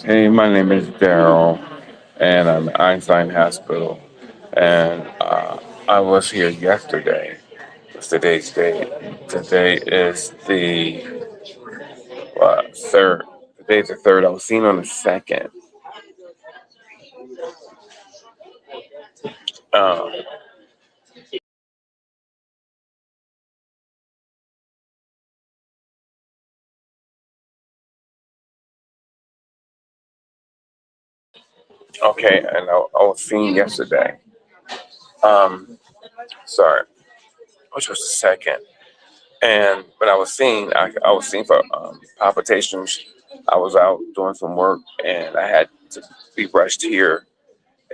Hey, my name is Daryl, and I'm at Einstein Hospital. And I was here yesterday. What's today's date? Today is the third. Today's the third. I was seen on the second. Um, okay, and I was seen yesterday. Um, sorry, which was the second. And when I was seen, I was seen for palpitations. I was out doing some work, and I had to be rushed here.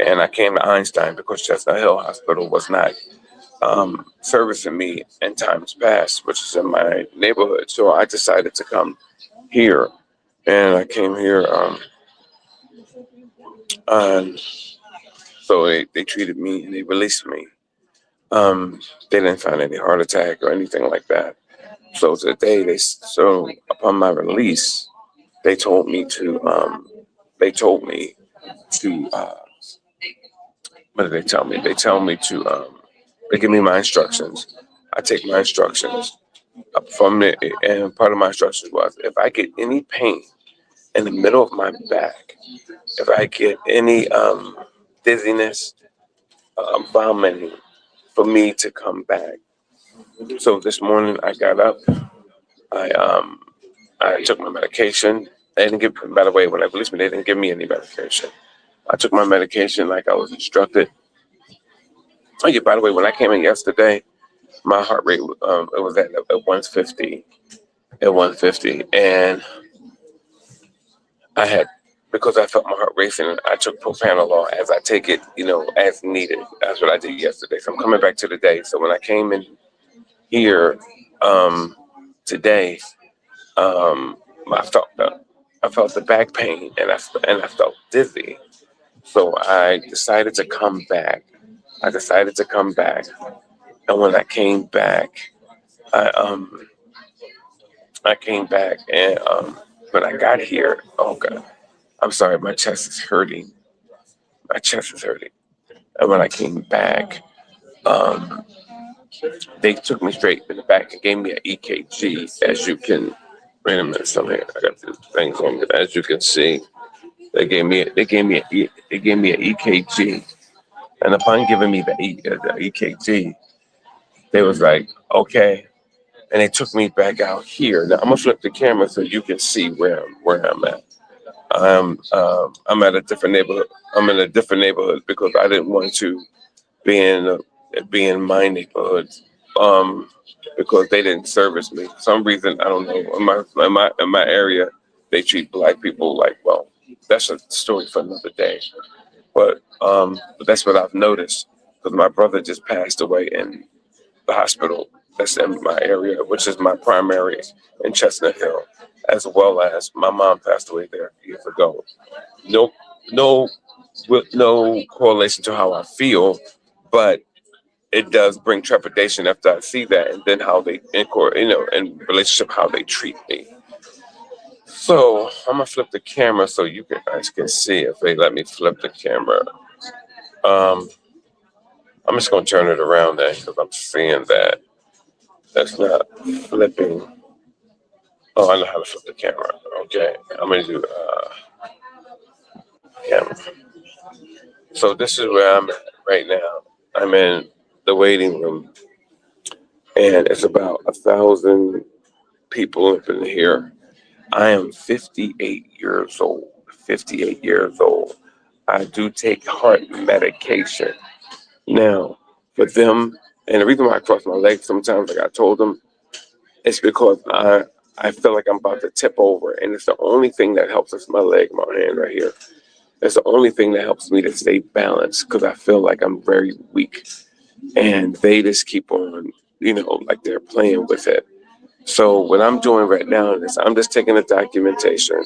And I came to Einstein because Chestnut Hill Hospital was not servicing me in times past, which is in my neighborhood. So I decided to come here, and I came here, and so they treated me and they released me. They didn't find any heart attack or anything like that. So today, so upon my release, they told me to, they told me to, what did they tell me? They tell me to, they give me my instructions. I take my instructions from the, and part of my instructions was if I get any pain in the middle of my back, if I get any dizziness, vomiting, for me to come back. So this morning I got up, I um, I took my medication. They didn't give. By the way, when they released me, they didn't give me any medication. I took my medication like I was instructed. Oh yeah. By the way, when I came in yesterday, my heart rate it was at 150, at 150, and I had because I felt my heart racing. I took propranolol as I take it, as needed. That's what I did yesterday. So I'm coming back to the day. So when I came in here today, um, I felt the back pain and I felt dizzy. So I decided to come back. I decided to come back, and when I came back, I um I came back and when I got here, oh god, I'm sorry, my chest is hurting. My chest is hurting. And when I came back, um, they took me straight in the back and gave me an EKG. As you can, wait a minute, somewhere I got these things on me. As you can see, they gave me an EKG, and upon giving me the EKG, they was like, okay, and they took me back out here. Now I'm gonna flip the camera so you can see where I'm at. I'm at a different neighborhood. I'm in a different neighborhood because I didn't want to be in my neighborhood. Um, because they didn't service me. For some reason I don't know. In my area, they treat black people like, well, that's a story for another day. But that's what I've noticed because my brother just passed away in the hospital that's in my area, which is my primary in Chestnut Hill, as well as my mom passed away there years ago. No, no, with no correlation to how I feel, but it does bring trepidation after I see that, and then how they, in relationship how they treat me. So I'm gonna flip the camera so you guys can see if they let me flip the camera. Um, I'm just gonna turn it around then because I'm seeing that that's not flipping. Oh, I know how to flip the camera. Okay, I'm gonna do camera. So this is where I'm at right now. I'm in the waiting room, and it's about 1,000 people up in here. I am 58 years old. 58 years old. I do take heart medication. Now, for them, and the reason why I cross my legs sometimes, like I told them, it's because I feel like I'm about to tip over, and it's the only thing that helps is my leg, my hand right here. It's the only thing that helps me to stay balanced because I feel like I'm very weak, and they just keep on, like they're playing with it. So what I'm doing right now is I'm just taking a documentation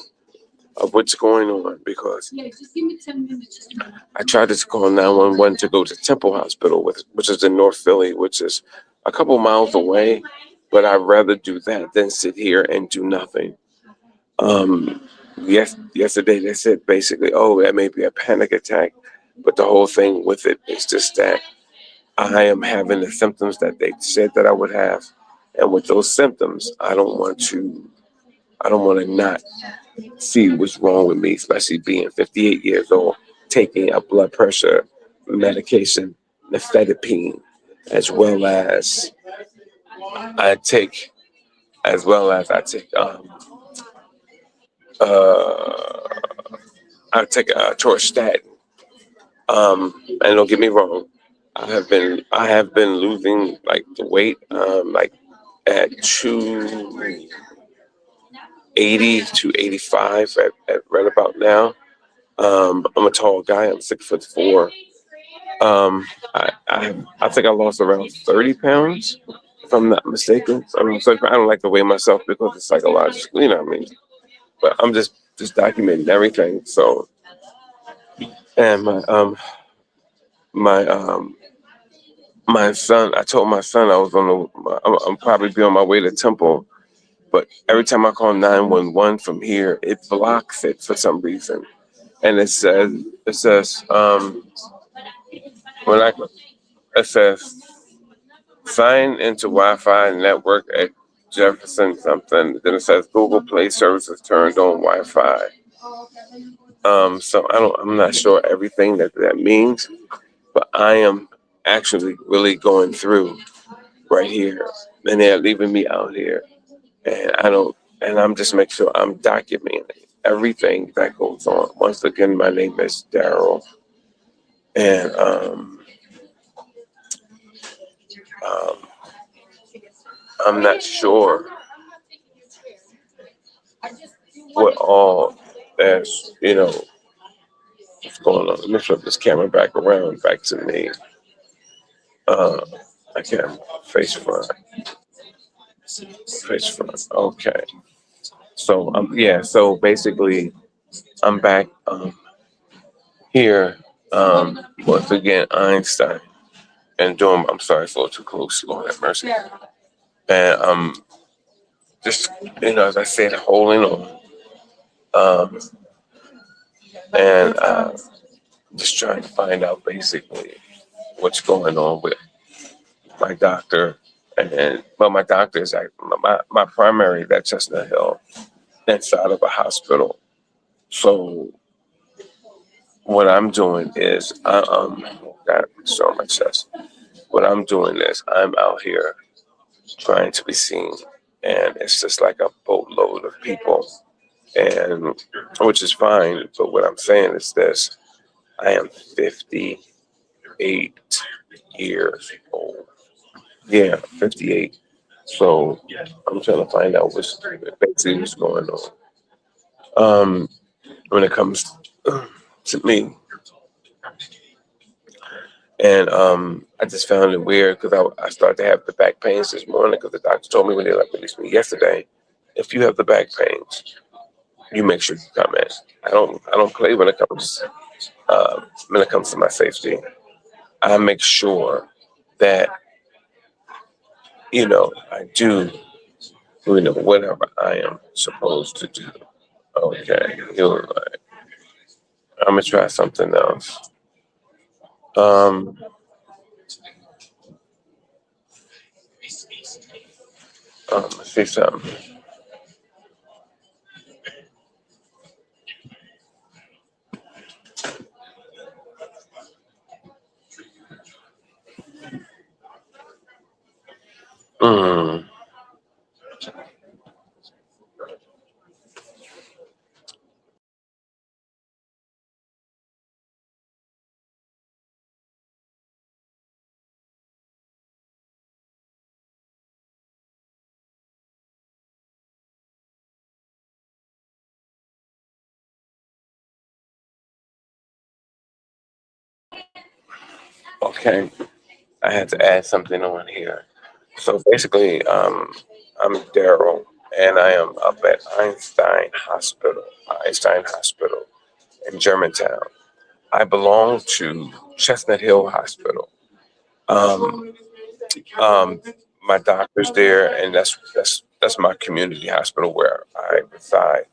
of what's going on because I tried to call 911 to go to Temple Hospital, which is in North Philly, which is a couple miles away. But I'd rather do that than sit here and do nothing. Um, Yesterday they said basically, oh, that may be a panic attack, but the whole thing with it is just that I am having the symptoms that they said that I would have, and with those symptoms, I don't want to not see what's wrong with me, especially being 58 years old, taking a blood pressure medication, nifedipine, as well as I take, as well as uh, I take a torstatin. And don't get me wrong, I have been losing like the weight, like at 280 to 85 at right about now. I'm a tall guy. I'm 6'4". I think I lost around 30 pounds, if I'm not mistaken. So I don't like to weigh myself because it's psychological, you know what I mean? But I'm just documenting everything. So, and my my son, I told my son I was I'm probably be on my way to Temple, but every time I call 911 from here, it blocks it for some reason, and it says when I it says sign into Wi-Fi network at Jefferson something. Then it says Google Play services turned on Wi-Fi. So I'm not sure everything that means, but I am actually really going through right here, and they're leaving me out here, and I don't, and I'm just making sure I'm documenting everything that goes on. Once again, my name is Daryl, and um, I'm not sure what all that's what's going on. Let me flip this camera back around, back to me. Uh, I can't face front, face front. Okay, so yeah, so basically I'm back here once again Einstein and doing. I'm sorry, it's a little too close. Lord have mercy. And just as I said, holding on, um, and just trying to find out basically what's going on with my doctor. And well, my doctor is my primary at Chestnut Hill inside of a hospital. So what I'm doing is got so on my chest. What I'm doing is I'm out here trying to be seen, and it's just like a boatload of people, and which is fine. But what I'm saying is this: I am 58 years old. Yeah, 58. So I'm trying to find out basically what's going on. When it comes to me, and I just found it weird because I started to have the back pains this morning because the doctor told me when they released me yesterday, if you have the back pains, you make sure you come in. I don't play when it comes to my safety. I make sure that I do whatever I am supposed to do. Okay, you're like, I'm gonna try something else. Um, let's see something. Mm, okay, I had to add something on here. So basically, I'm Daryl, and I am up at Einstein Hospital in Germantown. I belong to Chestnut Hill Hospital. Um, um, my doctor's there, and that's my community hospital where I reside.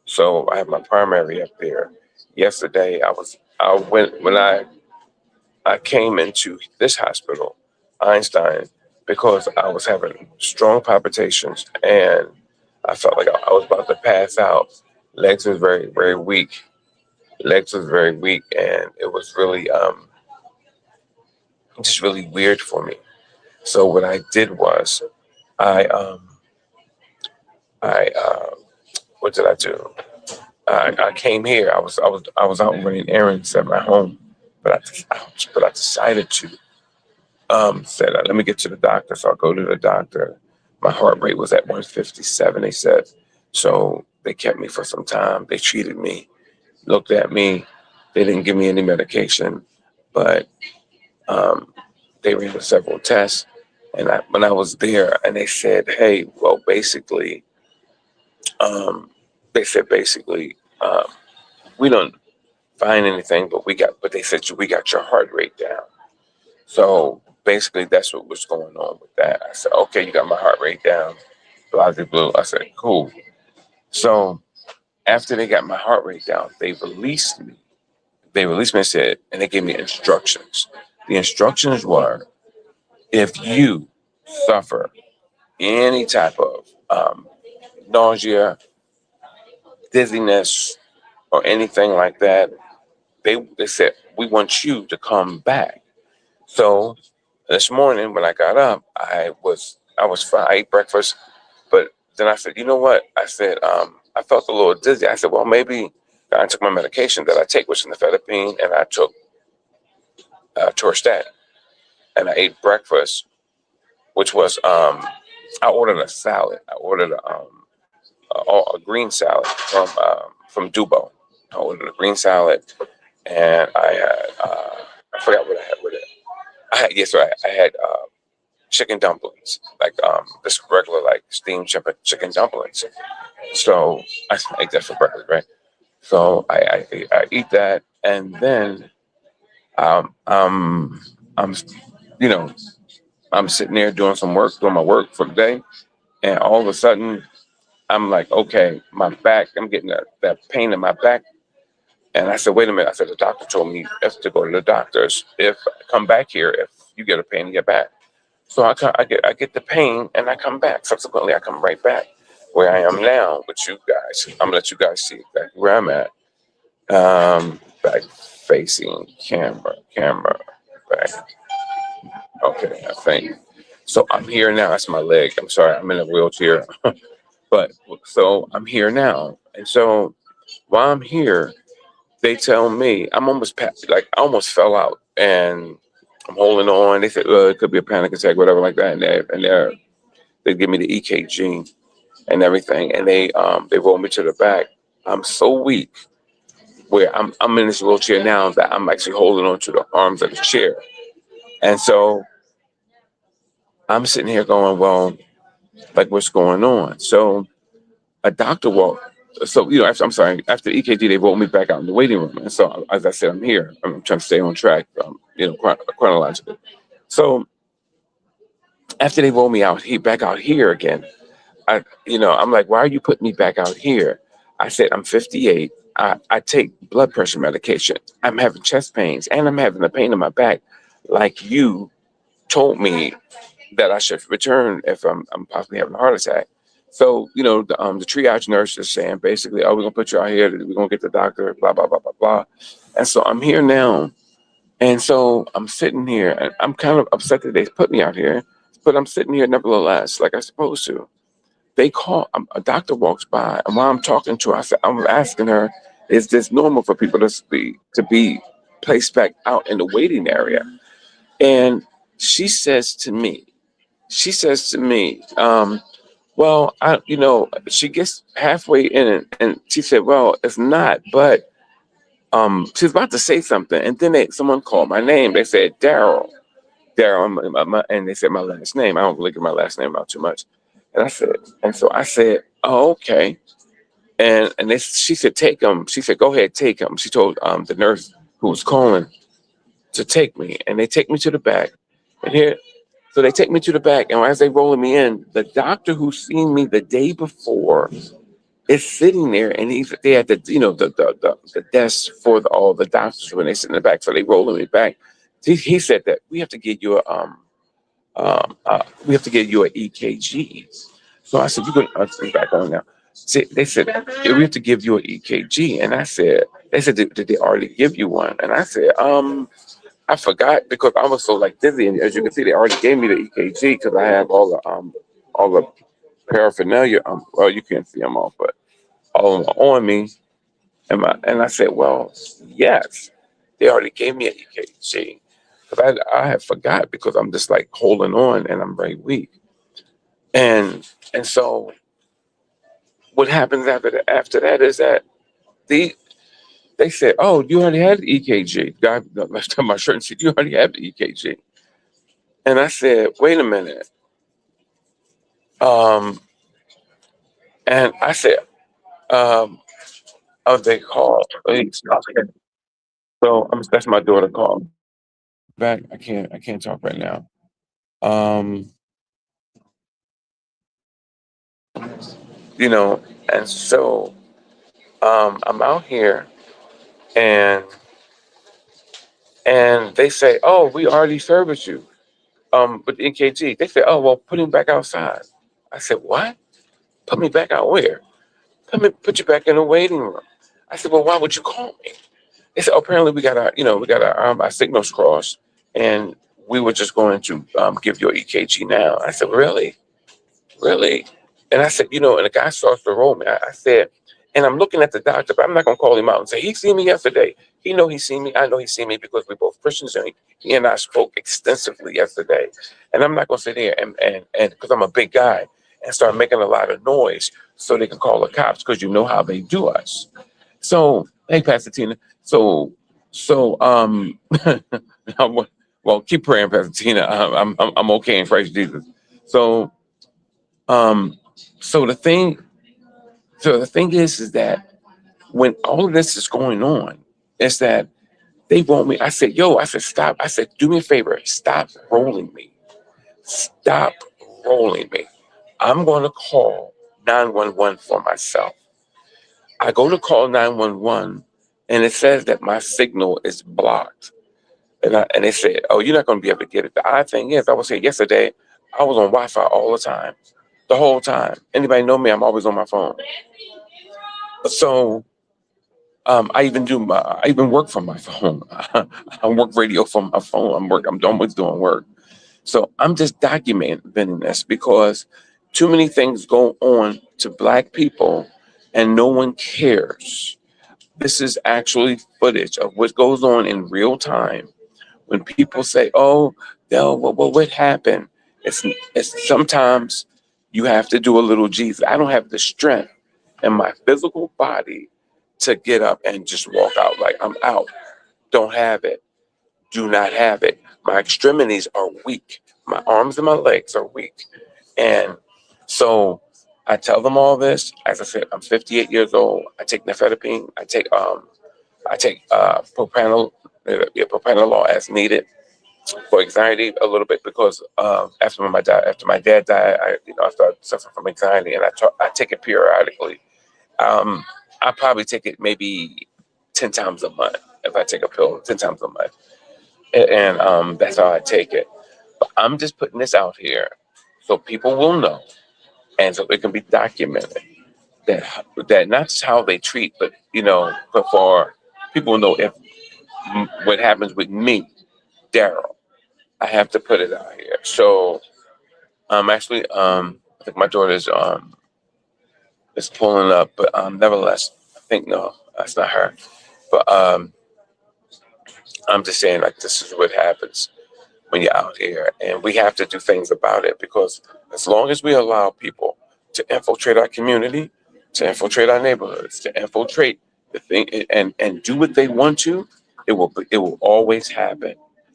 So I have my primary up there. Yesterday, I went when I came into this hospital, Einstein, because I was having strong palpitations and I felt like I was about to pass out. Legs was very, very weak. Legs was very weak, and it was really just really weird for me. So what I did was I I what did I do? I came here. I was out running errands at my home, but I decided to said, let me get to the doctor. So I go to the doctor. My heart rate was at 157, they said. So they kept me for some time. They treated me, looked at me. They didn't give me any medication, but um, they ran several tests. And when I was there, and they said, hey, well, basically, um, they said, basically, we don't find anything, but they said, we got your heart rate down. So basically, that's what was going on with that. I said, okay, you got my heart rate down. Blah, blah, blah. I said, cool. So after they got my heart rate down, they released me. They released me and said, and they gave me instructions. The instructions were, if you suffer any type of nausea, dizziness, or anything like that, they said, we want you to come back. So this morning when I got up, I was fine. I ate breakfast, but then I said, you know what? I said, I felt a little dizzy. I said, well, maybe I took my medication that I take, which is nifedipine, and I took Torstatin, and I ate breakfast, which was I ordered a salad. I ordered a green salad from Dubo. I ordered a green salad, and I had I forgot what I had with it. I had chicken dumplings, like this regular like steamed chicken dumplings. So I ate that for breakfast, right? So I eat that, and then I'm you know I'm sitting there doing my work for the day, and all of a sudden I'm like, okay, my back, I'm getting that pain in my back, and I said, wait a minute. I said, the doctor told me if to go to the doctors if I come back here if you get a pain in your back. So I get the pain and I come back. Subsequently, I come right back where I am now with you guys. I'm gonna let you guys see exactly where I'm at. Back facing camera back. Okay, I think. So I'm here now. That's my leg. I'm sorry, I'm in a wheelchair, but so I'm here now. And so while I'm here, they tell me I'm almost like I almost fell out, and I'm holding on. They said it could be a panic attack, whatever like that, and they give me the EKG and everything, and they roll me to the back. I'm so weak where I'm in this wheelchair now that I'm actually holding on to the arms of the chair, and so I'm sitting here going, well, like what's going on? So a doctor walked. So I'm sorry. After the EKG, they rolled me back out in the waiting room, and so as I said, I'm here. I'm trying to stay on track, chronologically. So after they rolled me out, back out here again. I'm like, why are you putting me back out here? I said, I'm 58. I take blood pressure medication. I'm having chest pains, and I'm having a pain in my back, like you told me that I should return if I'm possibly having a heart attack. So, the triage nurse is saying basically, oh, we're going to put you out here. We're going to get the doctor, blah, blah, blah, blah, blah. And so I'm here now. And so I'm sitting here, and I'm kind of upset that they put me out here, but I'm sitting here nevertheless, like I'm supposed to. They call, a doctor walks by, and while I'm talking to her, I'm asking her, is this normal for people to be placed back out in the waiting area? And she says to me, well, she gets halfway in and she said, well, it's not, but she's about to say something. And then someone called my name. They said, Daryl, and they said my last name. I don't really give my last name out too much. So I said, oh, okay. And she said, take him. She said, go ahead, take him. She told the nurse who was calling to take me. And they take me to the back. And here, so they take me to the back, and as they rolling me in, the doctor who seen me the day before It's sitting there, and they had the desk for all the doctors when they sit in the back, so they rolling me back. He said that we have to get you an EKG. So I said, you can it's back on now. See, they said, "Yeah, we have to give you an EKG," and I said, they said, did they already give you one? And I said, I forgot because I was so like dizzy, and as you can see, they already gave me the EKG because I have all the paraphernalia. Well, you can't see them all, but all of them are on me. And I said, well, yes, they already gave me an EKG. Because I had forgot because I'm just like holding on and I'm very weak. And so what happens after that is that the they said, oh, you already had the EKG. Guy left on my shirt and said, you already have the EKG. And I said, wait a minute. Um, and I said, um, oh, they called. Okay. So that's my daughter calling back. I can't talk right now. Um, you know, and so I'm out here and they say, oh, we already serviced you. With the EKG. They say, oh well, put him back outside. I said, what? Put me back out where? Put you back in the waiting room. I said, well, why would you call me? They said, oh, apparently we got our signals crossed, and we were just going to give you an EKG now. I said, really? Really? And I said, and the guy starts to roll me. I said, and I'm looking at the doctor, but I'm not gonna call him out and say he seen me yesterday. He know he seen me. I know he seen me because we're both Christians, and he and I spoke extensively yesterday. And I'm not gonna sit there and because I'm a big guy and start making a lot of noise so they can call the cops because you know how they do us. So hey, Pastor Tina. So well, keep praying, Pastor Tina. I'm okay in Christ Jesus. So um, so the thing, so the thing is that when all of this is going on, is that they want me. I said, "Yo," I said, "Stop." I said, "Do me a favor, stop rolling me. Stop rolling me. I'm going to call 911 for myself." I go to call 911, and it says that my signal is blocked. And they said, "Oh, you're not going to be able to get it." The odd thing is, I was saying yesterday, I was on Wi-Fi all the time, the whole time. Anybody know me? I'm always on my phone. So I even work from my phone. I work radio from my phone. I'm always doing work. So I'm just documenting this because too many things go on to black people and no one cares. This is actually footage of what goes on in real time. When people say, "Oh, what happened?" It's sometimes you have to do a little Jesus. I don't have the strength in my physical body to get up and just walk out like I'm out. Don't have it. Do not have it. My extremities are weak. My arms and my legs are weak. And so I tell them all this. As I said, I'm 58 years old. I take nifedipine. I take propranolol as needed for anxiety a little bit because after my dad died, I started suffering from anxiety, and I take it periodically. Um, I probably take it maybe 10 times a month if I take a pill 10 times a month, and that's how I take it. But I'm just putting this out here so people will know, and so it can be documented that not just how they treat, but but for people to know if what happens with me, Daryl. I have to put it out here. So actually I think my daughter is pulling up, but nevertheless, I think no, that's not her. But I'm just saying like this is what happens when you're out here, and we have to do things about it because as long as we allow people to infiltrate our community, to infiltrate our neighborhoods, to infiltrate the thing, and do what they want to, it will always happen.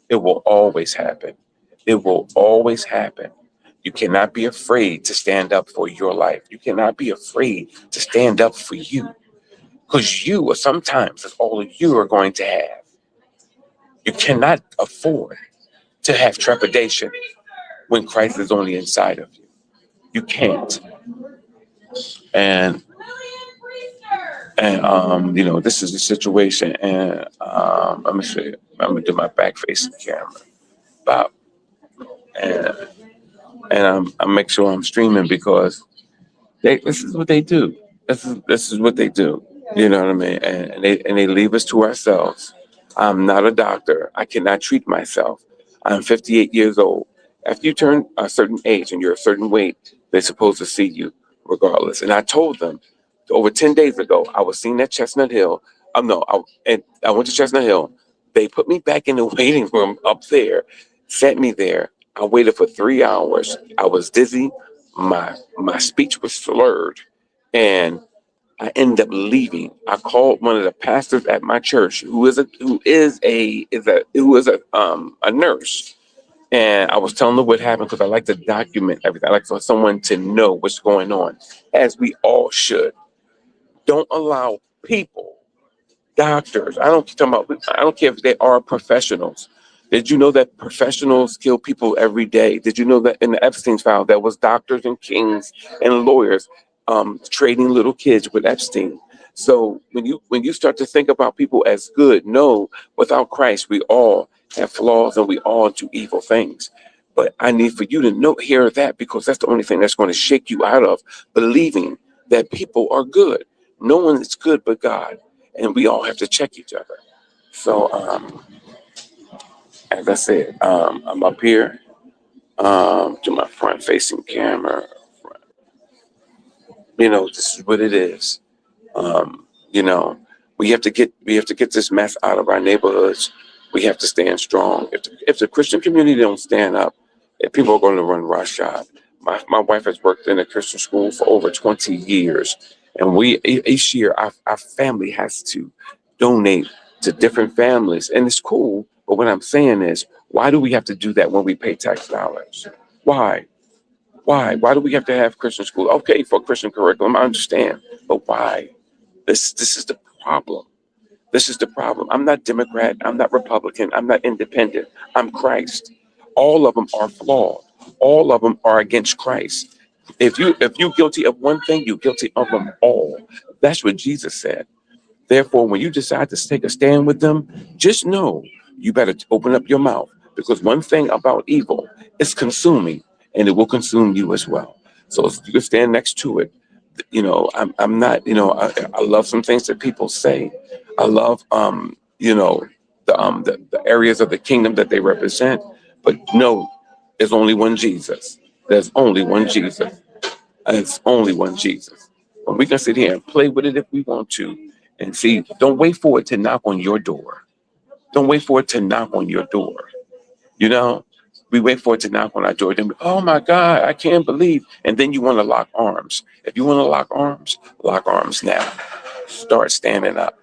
It will always happen. It will always happen. You cannot be afraid to stand up for your life. You cannot be afraid to stand up for you because you, or sometimes, that's all you are going to have. You cannot afford to have trepidation when Christ is on the inside of you. You can't. And And this is the situation. And I'm gonna show you. I'm gonna do my back facing camera. About and I make sure I'm streaming because this is what they do. This is what they do. You know what I mean? And they leave us to ourselves. I'm not a doctor. I cannot treat myself. I'm 58 years old. After you turn a certain age and you're a certain weight, they're supposed to see you regardless. And I told them over 10 days ago, I was seen at Chestnut Hill. No, and I went to Chestnut Hill. They put me back in the waiting room up there, sent me there. I waited for 3 hours. I was dizzy. My speech was slurred, and I ended up leaving. I called one of the pastors at my church, who is a nurse, and I was telling her what happened because I like to document everything. I like for someone to know what's going on, as we all should. Don't allow people, doctors. I don't care if they are professionals. Did you know that professionals kill people every day? Did you know that in the Epstein's file there was doctors and kings and lawyers trading little kids with Epstein? So when you start to think about people as good, no, without Christ we all have flaws and we all do evil things. But I need for you to hear that, because that's the only thing that's going to shake you out of believing that people are good. No one is good but God, and we all have to check each other. So, as I said, I'm up here to my front facing camera. This is what it is. Um, you know, we have to get this mess out of our neighborhoods. We have to stand strong. If the Christian community don't stand up, if people are going to run roughshod. My wife has worked in a Christian school for over 20 years, and each year our family has to donate to different families, and it's cool. But what I'm saying is, why do we have to do that when we pay tax dollars? Why? Why do we have to have Christian school? Okay, for Christian curriculum, I understand, but why? This is the problem. This is the problem. I'm not Democrat. I'm not Republican. I'm not independent. I'm Christ. All of them are flawed. All of them are against Christ. If you're guilty of one thing, you're guilty of them all. That's what Jesus said. Therefore, when you decide to take a stand with them, just know you better open up your mouth, because one thing about evil is consuming, and it will consume you as well. So if you can stand next to it, I'm not, I love some things that people say. I love, the areas of the kingdom that they represent. But no, there's only one Jesus. There's only one Jesus. And it's only one Jesus. And we can sit here and play with it if we want to. And see, don't wait for it to knock on your door. Don't wait for it to knock on your door. You know, we wait for it to knock on our door. Then, oh my God, I can't believe. And then you want to lock arms. If you want to lock arms now. Start standing up.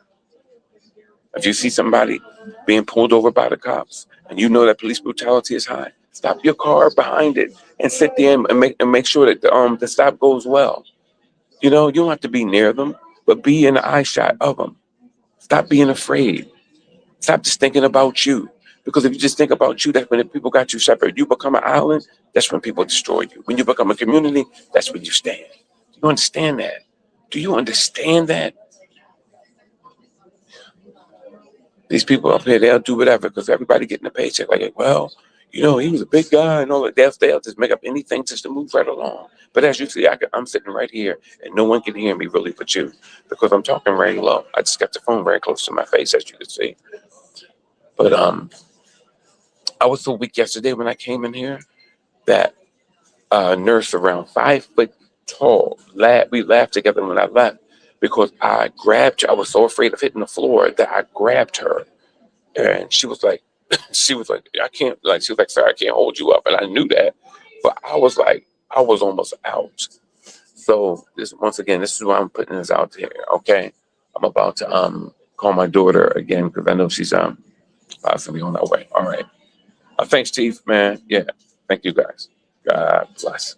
If you see somebody being pulled over by the cops and you know that police brutality is high, stop your car behind it and sit there and make sure that the stop goes well. You don't have to be near them, but be in the eye shot of them. Stop being afraid. Stop just thinking about you. Because if you just think about you, that's when the people got you separate. You become an island, that's when people destroy you. When you become a community, that's when you stand. You understand that? Do you understand that? These people up here, they'll do whatever because everybody getting a paycheck. Like, well, he was a big guy and all that. They'll just make up anything just to move right along. But as you see, I'm sitting right here and no one can hear me really but you, because I'm talking very low. I just got the phone very close to my face, as you can see. But I was so weak yesterday when I came in here that a nurse around 5 foot tall, we laughed together when I left, because I grabbed her. I was so afraid of hitting the floor that I grabbed her. And she was like, I can't, like, she was like, sorry, I can't hold you up. And I knew that, but I was like, I was almost out. So once again, this is why I'm putting this out there. Okay. I'm about to call my daughter again, because I know she's possibly on her way. All right. Thanks, Chief, man. Yeah. Thank you guys. God bless.